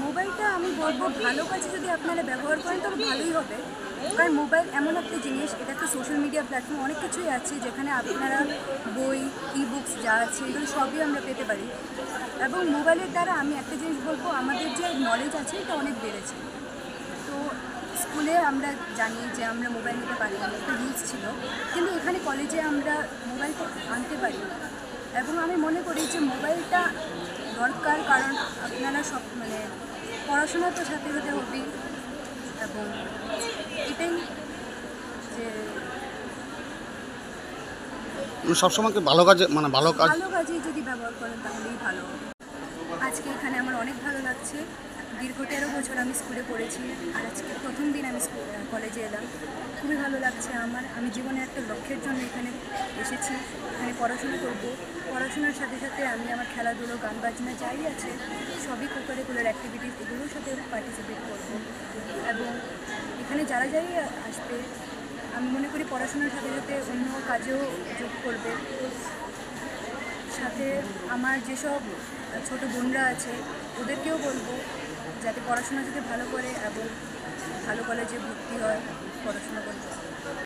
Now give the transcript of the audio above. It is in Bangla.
মোবাইলটা আমি বলবো ভালো কাজে যদি আপনারা ব্যবহার করেন তবে ভালোই হবে। কারণ মোবাইল এমন একটা জিনিস, এটা একটা সোশ্যাল মিডিয়া প্ল্যাটফর্ম, অনেক কিছুই আছে যেখানে আপনারা বই, বুকস যা আছে এগুলো সবই আমরা পেতে পারি। এবং মোবাইলের দ্বারা আমি একটা জিনিস বলবো, আমাদের যে নলেজ আছে এটা অনেক বেড়েছে। তো স্কুলে আমরা জানি যে আমরা মোবাইল নিতে পারি না, একটা রুলস ছিল, কিন্তু এখানে কলেজে আমরা মোবাইলটা আনতে পারি। এবং আমি মনে করি যে মোবাইলটা দরকার, কারণ আপনারা সব পড়াশোনার তো সাথে সাথে হবেই। এবং এটাই যে সবসময় ভালো কাজে ভালো কাজ। ভালো কাজে যদি ব্যবহার করেন তাহলেই ভালো হবে। আজকে এখানে আমার অনেক ভালো লাগছে। দীর্ঘ 13 বছর আমি স্কুলে পড়েছি, আর আজকে প্রথম দিন আমি কলেজে এলাম। খুবই ভালো লাগছে আমার। আমি জীবনের একটা লক্ষ্যের জন্য এখানে এসেছি, এখানে পড়াশোনা করব। পড়াশোনার সাথে সাথে আমি আমার খেলাধুলো, গান বাজনা যাই আছে সবই কোকারিকুলার অ্যাক্টিভিটিস এগুলোর সাথে পার্টিসিপেট করব। এবং এখানে যারা যাই আসবে আমি মনে করি পড়াশোনার সাথে সাথে অন্য কাজেও যোগ করবে। সাথে আমার যেসব ছোট বোনরা আছে ওদেরকেও বলবো যাতে পড়াশোনা যাতে ভালো করে এবং ভালো কলেজে ভর্তি হয়, পড়াশোনা করতে।